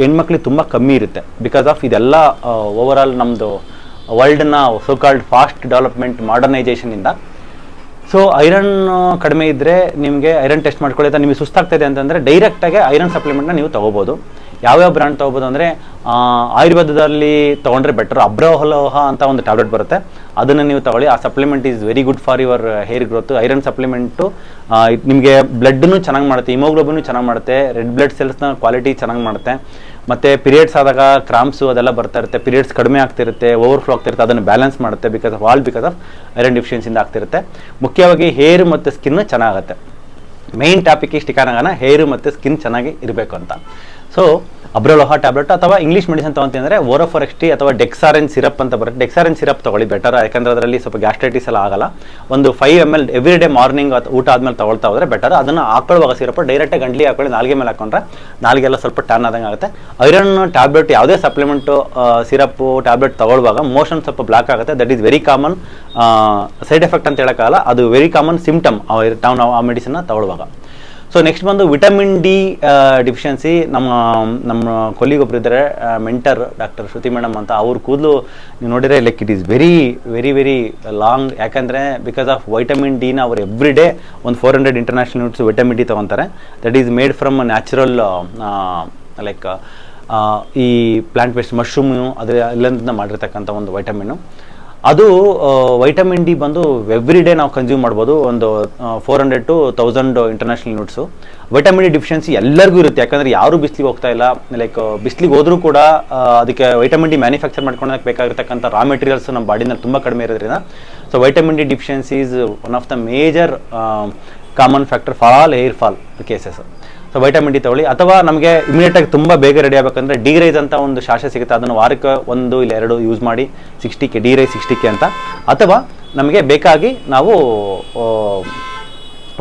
ಹೆಣ್ಮಕ್ಳಿಗೆ ತುಂಬ ಕಮ್ಮಿ ಇರುತ್ತೆ ಬಿಕಾಸ್ ಆಫ್ ಇದೆಲ್ಲ ಓವರ್ ಆಲ್ ನಮ್ಮದು ವರ್ಲ್ಡ್ನ ಸೋ ಕಾಲ್ಡ್ ಫಾಸ್ಟ್ ಡೆವಲಪ್ಮೆಂಟ್ ಮಾಡರ್ನೈಸೇಷನಿಂದ. ಸೊ ಐರನ್ ಕಡಿಮೆ ಇದ್ದರೆ ನಿಮಗೆ ಐರನ್ ಟೆಸ್ಟ್ ಮಾಡ್ಕೊಳ್ಳಿ. ನಿಮಗೆ ಸುಸ್ತಾಗ್ತಾಯಿದೆ ಅಂತಂದರೆ ಡೈರೆಕ್ಟಾಗಿ ಐರನ್ ಸಪ್ಲಿಮೆಂಟ್ನ ನೀವು ತೊಗೋಬೋದು. ಯಾವ್ಯಾವ ಬ್ರ್ಯಾಂಡ್ ತೊಗೋಬೋದು ಅಂದರೆ ಆಯುರ್ವೇದದಲ್ಲಿ ತೊಗೊಂಡ್ರೆ ಬೆಟರ್. ಅಬ್ರೋಹಲೋಹ ಅಂತ ಒಂದು ಟ್ಯಾಬ್ಲೆಟ್ ಬರುತ್ತೆ, ಅದನ್ನು ನೀವು ತೊಗೊಳ್ಳಿ. ಆ supplement is very good for your hair growth. Iron supplement ನಿಮಗೆ ಬ್ಲಡ್ನು ಚೆನ್ನಾಗಿ ಮಾಡುತ್ತೆ, ಹಿಮೋಗ್ಲೋಬಿನ್ ಚೆನ್ನಾಗಿ ಮಾಡುತ್ತೆ, ರೆಡ್ ಬ್ಲಡ್ ಸೆಲ್ಸ್ನ ಕ್ವಾಲಿಟಿ ಚೆನ್ನಾಗಿ ಮಾಡುತ್ತೆ. ಮತ್ತು ಪೀರಿಯಡ್ಸ್ ಆದಾಗ ಕ್ರಾಂಪ್ಸು ಅದೆಲ್ಲ ಬರ್ತಾ ಇರುತ್ತೆ, ಪೀರಿಯಡ್ಸ್ ಕಡಿಮೆ ಆಗ್ತಿರುತ್ತೆ, ಓವರ್ಫ್ಲೋ ಆಗ್ತಿರುತ್ತೆ, ಅದನ್ನು ಬ್ಯಾಲೆನ್ಸ್ ಮಾಡುತ್ತೆ ಬಿಕಾಸ್ ಆಫ್ ಐರನ್ ಡಿಫಿಷಿಯನ್ಸಿಯಿಂದ ಆಗ್ತಿರುತ್ತೆ. ಮುಖ್ಯವಾಗಿ ಹೇರ್ ಮತ್ತು ಸ್ಕಿನ್ ಚೆನ್ನಾಗುತ್ತೆ. ಮೇನ್ ಟಾಪಿಕ್ ಇಷ್ಟಿಕಾನಾಗನ ಹೇರು ಮತ್ತು ಸ್ಕಿನ್ ಚೆನ್ನಾಗಿ ಇರಬೇಕು ಅಂತ. ಸೊ ಅಬ್ರೋಲೋಹ ಟ್ಯಾಬ್ಲೆಟ್ ಅಥವಾ ಇಂಗ್ಲೀಷ್ ಮೆಡಿಸಿನ್ ತೊಗೊಳ್ತೀನಿ ಅಂದರೆ ಓರೋಫೋರೆಕ್ಸ್ಟಿ ಅಥವಾ ಡೆಕ್ಸಾರೆನ್ ಸಿರಪ್ ಅಂತ ಬರುತ್ತೆ. ಡೆಕ್ಸಾರೆನ್ ಸಿರಪ್ ತೊಗೊಳ್ಳಿ ಬೆಟರ್, ಯಾಕಂದರೆ ಅದರಲ್ಲಿ ಸ್ವಲ್ಪ ಗ್ಯಾಸ್ಟ್ರೈಟಿಸ್ ಎಲ್ಲ ಆಗಲ್ಲ. ಒಂದು 5 ml ಎವ್ರಿ ಡೇ ಮಾರ್ನಿಂಗ್ ಊಟ ಆದಮೇಲೆ ತೊಗೊಳ್ತಾ ಹೋದರೆ ಬೆಟರ್. ಅದನ್ನು ಹಾಕೊಳ್ಳುವಾಗ ಸಿರಪ್ ಡೈರೆಕ್ಟಾಗಿ ಗಂಟ್ಲಿಗೆ ಹಾಕೊಳ್ಳಿ, ನಾಲ್ಗೆ ಮೇಲೆ ಹಾಕೊಂಡ್ರೆ ನಾಲ್ಗೆಲ್ಲ ಸ್ವಲ್ಪ ಟ್ಯಾನ್ ಆದಂಗೆ ಆಗುತ್ತೆ. ಐರನ್ ಟ್ಯಾಬ್ಲೆಟ್ ಯಾವುದೇ ಸಪ್ಲಿಮೆಂಟು ಸಿರಪ್ಪು ಟ್ಯಾಬ್ಲೆಟ್ ತೊಗೊಳ್ಳುವಾಗ ಮೋಷನ್ ಸ್ವಲ್ಪ ಬ್ಲಾಕ್ ಆಗುತ್ತೆ. That is very common. Side effect ಅಂತ ಹೇಳೋಕ್ಕಾಗಲ್ಲ, ಅದು ವೆರಿ ಕಾಮನ್ ಸಿಂಪ್ಟಮ್ ನಾವು ಆ ಮೆಡಿಸಿನ್ನ ತೊಗೊಳ್ಳುವಾಗ. ಸೊ ನೆಕ್ಸ್ಟ್ ಬಂದು ವಿಟಮಿನ್ ಡಿ ಡಿಫಿಷಿಯನ್ಸಿ. ನಮ್ಮ ಕೊಲ್ಲಿಗೊಬ್ರು ಇದ್ದಾರೆ, ಮೆಂಟರ್ ಡಾಕ್ಟರ್ ಶ್ರುತಿ ಮೇಡಮ್ ಅಂತ. ಅವ್ರ ಕೂದಲು ನೀವು ನೋಡಿದರೆ like it is very very very long. ಯಾಕಂದರೆ ಬಿಕಾಸ್ ಆಫ್ ವೈಟಮಿನ್ ಡಿನ ಅವರು ಎವ್ರಿ ಡೇ ಒಂದು 400 ಇಂಟರ್ನ್ಯಾಷನಲ್ ಯೂನಿಟ್ಸ್ ವಿಟಮಿನ್ ಡಿ ತೊಗೊತಾರೆ. That is made from natural like ಈ ಪ್ಲಾಂಟ್ ಬೇಸ್ಡ್ ಮಶ್ರೂಮು ಅದರ ಇಲ್ಲಿಂದ ಮಾಡಿರ್ತಕ್ಕಂಥ ಒಂದು ವೈಟಮಿನ್ನು. ಅದು ವೈಟಮಿನ್ ಡಿ ಬಂದು ಎವ್ರಿ ಡೇ ನಾವು ಕನ್ಸ್ಯೂಮ್ ಮಾಡ್ಬೋದು, ಒಂದು 400 to 1000 international units. Vitamin D deficiency ಎಲ್ಲರಿಗೂ ಇರುತ್ತೆ, ಯಾಕಂದರೆ ಯಾರೂ ಬಿಸಿಲಿಗೆ ಹೋಗ್ತಾ ಇಲ್ಲ. ಲೈಕ್ ಬಿಸಿಲಿಗೆ ಹೋದರೂ ಕೂಡ ಅದಕ್ಕೆ ವೈಟಮಿನ್ ಡಿ ಮ್ಯಾನುಫ್ಯಾಕ್ಚರ್ ಮಾಡ್ಕೊಳಕ್ಕೆ ಬೇಕಾಗಿರ್ತಕ್ಕಂಥ ರಾ ಮೆಟೀರಿಯಲ್ಸ್ ನಮ್ಮ ಬಾಡಿನಲ್ಲಿ ತುಂಬ ಕಡಿಮೆ ಇರೋದ್ರಿಂದ. So vitamin D deficiency is one of the major common factor for all hair fall cases. So vitamin D ತೊಗೊಳ್ಳಿ. ಅಥವಾ ನಮಗೆ ಇಮಿಡಿಯೇಟಾಗಿ ತುಂಬ ಬೇಗ ರೆಡಿ ಆಗಬೇಕಂದ್ರೆ ಡಿ ರೈಸ್ ಅಂತ ಒಂದು ಶಾಷೆ ಸಿಗುತ್ತೆ, ಅದನ್ನು ವಾರಕ್ಕೆ 1 ಇಲ್ಲ 2 ಯೂಸ್ ಮಾಡಿ 60K ಡಿ ರೈಸ್ 60K ಅಂತ. ಅಥವಾ ನಮಗೆ ಬೇಕಾಗಿ ನಾವು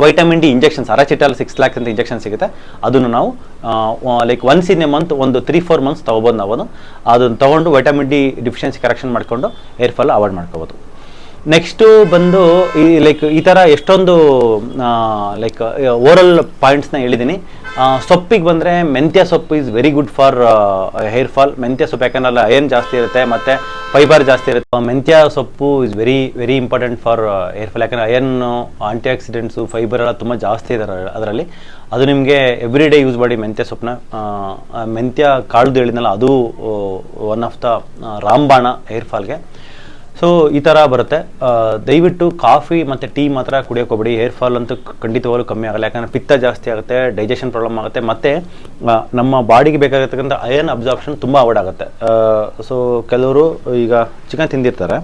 ವೈಟಮಿನ್ ಡಿ ಇಂಜೆಕ್ಷನ್ಸ್ ಅರಾಚಿಟಲ್ 6 lakhs ಅಂತ ಇಂಜೆಕ್ಷನ್ ಸಿಗುತ್ತೆ, ಅದನ್ನು ನಾವು like once in a month ಒಂದು 3-4 months ತೊಗೋಬೋದು. ನಾವು ಅದನ್ನು ತೊಗೊಂಡು ವೈಟಮಿನ್ ಡಿ ಡಿಫಿಷಿಯನ್ಸಿ ಕರೆಕ್ಷನ್ ಮಾಡಿಕೊಂಡು ಹೇರ್ ಫಾಲ್ ಅವಾಯ್ಡ್ ಮಾಡ್ಕೋಬೋದು. ನೆಕ್ಸ್ಟು ಬಂದು ಈ ಥರ ಎಷ್ಟೊಂದು ಲೈಕ್ ಓರಲ್ ಪಾಯಿಂಟ್ಸ್ನ ಹೇಳಿದ್ದೀನಿ. ಸೊಪ್ಪಿಗೆ ಬಂದರೆ ಮೆಂತ್ಯ ಸೊಪ್ಪು is very good for hair fall. ಮೆಂತ್ಯ ಸೊಪ್ಪು ಯಾಕಂದ್ರೆ ಅಯನ್ ಜಾಸ್ತಿ ಇರುತ್ತೆ ಮತ್ತು ಫೈಬರ್ ಜಾಸ್ತಿ ಇರುತ್ತೆ. ಮೆಂತ್ಯ ಸೊಪ್ಪು is very very important for hair fall, ಯಾಕಂದರೆ ಅಯನ್ ಆಂಟಿ ಆಕ್ಸಿಡೆಂಟ್ಸು ಫೈಬರ್ ಎಲ್ಲ ತುಂಬ ಜಾಸ್ತಿ ಇದ್ದಾರೆ ಅದರಲ್ಲಿ. ಅದು ನಿಮಗೆ ಎವ್ರಿ ಡೇ ಯೂಸ್ ಮಾಡಿ ಮೆಂತ್ಯ ಸೊಪ್ಪನ್ನ. ಮೆಂತ್ಯ ಕಾಳ್ದು ಹೇಳಿದ್ನಲ್ಲ, ಅದು ಒನ್ ಆಫ್ ದ ರಾಮಬಾಣ ಹೇರ್ ಫಾಲ್ಗೆ. ಸೊ ಈ ಥರ ಬರುತ್ತೆ. ದಯವಿಟ್ಟು ಕಾಫಿ ಮತ್ತು ಟೀ ಮಾತ್ರ ಕುಡಿಯೋಕೆ ಹೋಗ್ಬೇಡಿ. ಹೇರ್ ಫಾಲ್ ಅಂತೂ ಖಂಡಿತವಾಗ್ಲೂ ಕಮ್ಮಿ ಆಗಲ್ಲ, ಯಾಕಂದರೆ ಪಿತ್ತ ಜಾಸ್ತಿ ಆಗುತ್ತೆ, ಡೈಜೆಷನ್ ಪ್ರಾಬ್ಲಮ್ ಆಗುತ್ತೆ, ಮತ್ತು ನಮ್ಮ ಬಾಡಿಗೆ ಬೇಕಾಗಿರ್ತಕ್ಕಂಥ ಅಯನ್ ಅಬ್ಸಾರ್ಪ್ಷನ್ ತುಂಬ ಅವಾಯ್ಡ್ ಆಗುತ್ತೆ. ಸೊ ಕೆಲವರು ಈಗ ಚಿಕನ್ ತಿಂದಿರ್ತಾರೆ,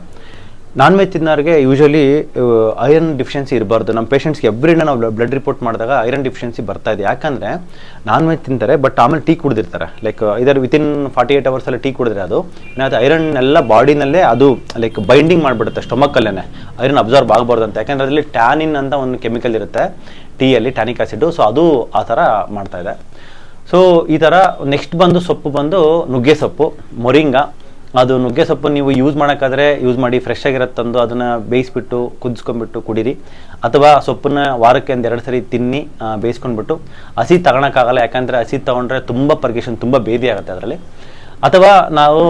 ನಾನ್ ವೆಜ್ ತಿನ್ನೋರಿಗೆ ಯೂಶಲಿ ಐರನ್ ಡಿಫಿಷಿಯನ್ಸಿ ಇರಬಾರ್ದು. ನಮ್ಮ ಪೇಷಂಟ್ಸ್ಗೆ ಎವ್ರಿ ಡೇ ನಾವು ಬ್ಲಡ್ ರಿಪೋರ್ಟ್ ಮಾಡಿದಾಗ ಐರನ್ ಡಿಫಿಷಿಯನ್ಸಿ ಬರ್ತಾ ಇದೆ. ಯಾಕಂದರೆ ನಾನ್ ವೆಜ್ ತಿಂತಾರೆ ಬಟ್ ಆಮೇಲೆ ಟೀ ಕುಡಿದಿರ್ತಾರೆ, ಲೈಕ್ ಇದರ ವಿತಿನ್ 48 hours ಟೀ ಕುಡಿದ್ರೆ ಅದು ಏನಾಗುತ್ತೆ, ಐರನ್ ಎಲ್ಲ ಬಾಡಿನಲ್ಲೇ ಅದು ಲೈಕ್ ಬೈಂಡಿಂಗ್ ಮಾಡಿಬಿಡುತ್ತೆ ಸ್ಟೊಮಕ್ಕಲ್ಲೇ, ಐರನ್ ಅಬ್ಸಾರ್ಬ್ ಆಗಬಾರ್ದು ಅಂತ. ಯಾಕಂದರೆ ಅದರಲ್ಲಿ ಟ್ಯಾನಿನ್ ಅಂತ ಒಂದು ಕೆಮಿಕಲ್ ಇರುತ್ತೆ ಟೀಯಲ್ಲಿ, ಟ್ಯಾನಿಕ್ ಆಸಿಡ್. ಸೊ ಅದು ಆ ಥರ ಮಾಡ್ತಾಯಿದೆ. ಸೊ ಈ ಥರ. ನೆಕ್ಸ್ಟ್ ಬಂದು ಸೊಪ್ಪು ಬಂದು ನುಗ್ಗೆ ಸೊಪ್ಪು, ಮೊರಿಂಗಾ. ಅದು ನುಗ್ಗೆ ಸೊಪ್ಪು ನೀವು ಯೂಸ್ ಮಾಡೋಕ್ಕಾದ್ರೆ ಯೂಸ್ ಮಾಡಿ, ಫ್ರೆಶ್ ಆಗಿರೋದು ತಂದು ಅದನ್ನು ಬೇಯಿಸ್ಬಿಟ್ಟು ಕುದಿಸ್ಕೊಂಡ್ಬಿಟ್ಟು ಕುಡೀರಿ. ಅಥವಾ ಸೊಪ್ಪನ್ನ ವಾರಕ್ಕೆ 1-2 ಸರಿ ತಿನ್ನಿ ಬೇಯಿಸ್ಕೊಂಡ್ಬಿಟ್ಟು. ಹಸಿ ತಗೊಳಕ್ಕಾಗಲ್ಲ, ಯಾಕಂದರೆ ಹಸಿ ತೊಗೊಂಡ್ರೆ ತುಂಬ ಪರ್ಗೇಷನ್, ತುಂಬ ಬೇದಿ ಆಗುತ್ತೆ ಅದರಲ್ಲಿ. ಅಥವಾ ನಾವು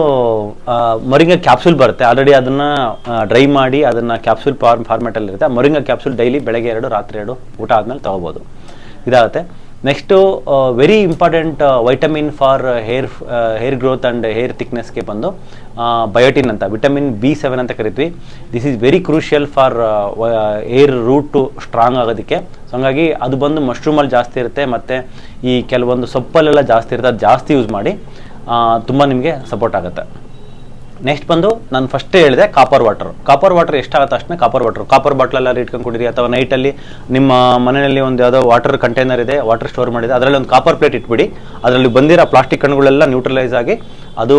ಮೊರಿಂಗಾ ಕ್ಯಾಪ್ಸೂಲ್ ಬರುತ್ತೆ, ಆಲ್ರೆಡಿ ಅದನ್ನು ಡ್ರೈ ಮಾಡಿ ಅದನ್ನು ಕ್ಯಾಪ್ಸೂಲ್ ಫಾರ್ಮೆಟಲ್ಲಿ ಇರುತ್ತೆ. ಮೊರಿಂಗಾ ಕ್ಯಾಪ್ಸೂಲ್ ಡೈಲಿ ಬೆಳಗ್ಗೆ 2 ರಾತ್ರಿ 2 ಊಟ ಆದಮೇಲೆ ತೊಗೋಬೋದು, ಇದಾಗುತ್ತೆ. Next very important vitamin for hair growth and hair ಥಿಕ್ನೆಸ್ಗೆ ಬಂದು ಬಯೋಟಿನ್ ಅಂತ, ವಿಟಮಿನ್ B7 ಅಂತ ಕರಿತೀವಿ. This is very crucial for hair root strong ಆಗೋದಕ್ಕೆ. ಸೊ ಹಂಗಾಗಿ ಅದು ಬಂದು ಮಶ್ರೂಮಲ್ಲಿ ಜಾಸ್ತಿ ಇರುತ್ತೆ, ಮತ್ತು ಈ ಕೆಲವೊಂದು ಸೊಪ್ಪಲ್ಲೆಲ್ಲ ಜಾಸ್ತಿ ಇರುತ್ತೆ, ಅದು ಜಾಸ್ತಿ ಯೂಸ್ ಮಾಡಿ ತುಂಬ ನಿಮಗೆ ಸಪೋರ್ಟ್ ಆಗುತ್ತೆ. ನೆಕ್ಸ್ಟ್ ಬಂದು ನಾನು ಫಸ್ಟೇ ಹೇಳಿದೆ ಕಾಪರ್ ವಾಟರ್ ಎಷ್ಟಾಗುತ್ತೆ ಅಷ್ಟೇ ಕಾಪರ್ ಬಾಟ್ಲೆಲ್ಲ ಇಟ್ಕೊಂಡು ಕುಡೀರಿ, ಅಥವಾ ನೈಟಲ್ಲಿ ನಿಮ್ಮ ಮನೆಯಲ್ಲಿ ಒಂದು ಯಾವುದೋ ವಾಟರ್ ಕಂಟೈನರ್ ಇದೆ, ವಾಟರ್ ಸ್ಟೋರ್ ಮಾಡಿದೆ, ಅದರಲ್ಲಿ ಒಂದು ಕಾಪರ್ ಪ್ಲೇಟ್ ಇಟ್ಬಿಡಿ. ಅದರಲ್ಲಿ ಬಂದಿರೋ ಪ್ಲಾಸ್ಟಿಕ್ ಕಣಗಳೆಲ್ಲ ನ್ಯೂಟ್ರಲೈಸ್ ಆಗಿ ಅದು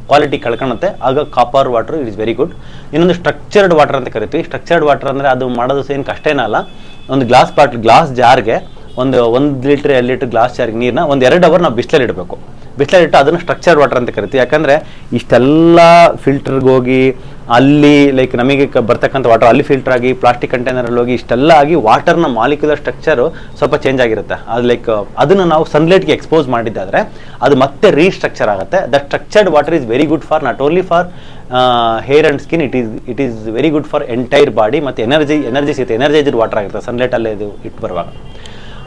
ಕ್ವಾಲಿಟಿ ಕಳ್ಕೊಳುತ್ತೆ. ಆಗ copper water it is very good. ಇನ್ನೊಂದು ಸ್ಟ್ರಕ್ಚರ್ಡ್ ವಾಟರ್ ಅಂತ ಕರಿತೀವಿ. ಸ್ಟ್ರಕ್ಚರ್ಡ್ ವಾಟರ್ ಅಂದರೆ ಅದು ಮಾಡೋದು ಏನು ಕಷ್ಟೇನಲ್ಲ. ಒಂದು ಗ್ಲಾಸ್ ಜಾರ್ಗೆ ಒಂದು 1 ಲೀಟ್ರ್ 2 ಲೀಟ್ರ್ ಗ್ಲಾಸ್ ಜಾರ್ಗೆ ನೀರನ್ನ ಒಂದು 2 ಅವರ್ ನಾವು ಬಿಸಿಲಲ್ಲಿ ಇಡಬೇಕು. ಬಿಸಿಲಲ್ಲಿಟ್ಟು ಅದನ್ನು ಸ್ಟ್ರಕ್ಚರ್ಡ್ ವಾಟರ್ ಅಂತ ಕರಿತೀವಿ. ಯಾಕಂದರೆ ಇಷ್ಟೆಲ್ಲ ಫಿಲ್ಟರ್ಗೆ ಹೋಗಿ ಅಲ್ಲಿ ಲೈಕ್ ನಮಗೆ ಬರ್ತಕ್ಕಂಥ ವಾಟರ್ ಅಲ್ಲಿ ಫಿಲ್ಟರ್ ಆಗಿ ಪ್ಲಾಸ್ಟಿಕ್ ಕಂಟೈನರಲ್ಲಿ ಹೋಗಿ ಇಷ್ಟೆಲ್ಲ ಆಗಿ ವಾಟರ್ನ ಮಾಲಿಕ್ಯುಲರ್ ಸ್ಟ್ರಕ್ಚರು ಸ್ವಲ್ಪ ಚೇಂಜ್ ಆಗಿರುತ್ತೆ. ಅದು ಲೈಕ್ ಅದನ್ನು ನಾವು ಸನ್ಲೈಟ್ಗೆ ಎಕ್ಸ್ಪೋಸ್ ಮಾಡಿದ್ದಾದರೆ ಅದು ಮತ್ತೆ ರೀಸ್ಟ್ರಕ್ಚರ್ ಆಗುತ್ತೆ. The structured water is very good for not only for hair and skin, it is very good for entire body. ಮತ್ತು ಎನರ್ಜಿ ಸಿಗುತ್ತೆ, ಎನರ್ಜೈಸ್ಡ್ ವಾಟರ್ ಆಗುತ್ತೆ ಸನ್ಲೈಟಲ್ಲೇ ಇದು ಇಟ್ಟು ಬರುವಾಗ.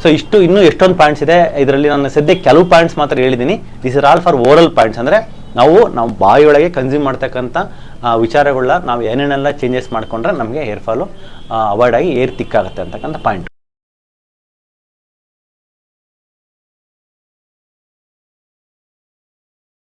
ಸೊ ಇನ್ನೂ ಎಷ್ಟೊಂದು ಪಾಯಿಂಟ್ಸ್ ಇದೆ ಇದರಲ್ಲಿ. ನಾನು ಸದ್ಯಕ್ಕೆ ಕೆಲವು ಪಾಯಿಂಟ್ಸ್ ಮಾತ್ರ ಹೇಳಿದ್ದೀನಿ. This are all for oral points. ಅಂದರೆ ನಾವು ಬಾಯಿಯೊಳಗೆ ಕನ್ಸ್ಯೂಮ್ ಮಾಡ್ತಕ್ಕಂಥ ವಿಚಾರಗಳನ್ನ ನಾವು ಏನೇನೆಲ್ಲ ಚೇಂಜಸ್ ಮಾಡಿಕೊಂಡ್ರೆ ನಮಗೆ ಹೇರ್ ಫಾಲು ಅವಾಯ್ಡ್ ಆಗಿ ಏರ್ ತಿಕ್ಕಾಗುತ್ತೆ ಅಂತಕ್ಕಂಥ ಪಾಯಿಂಟ್.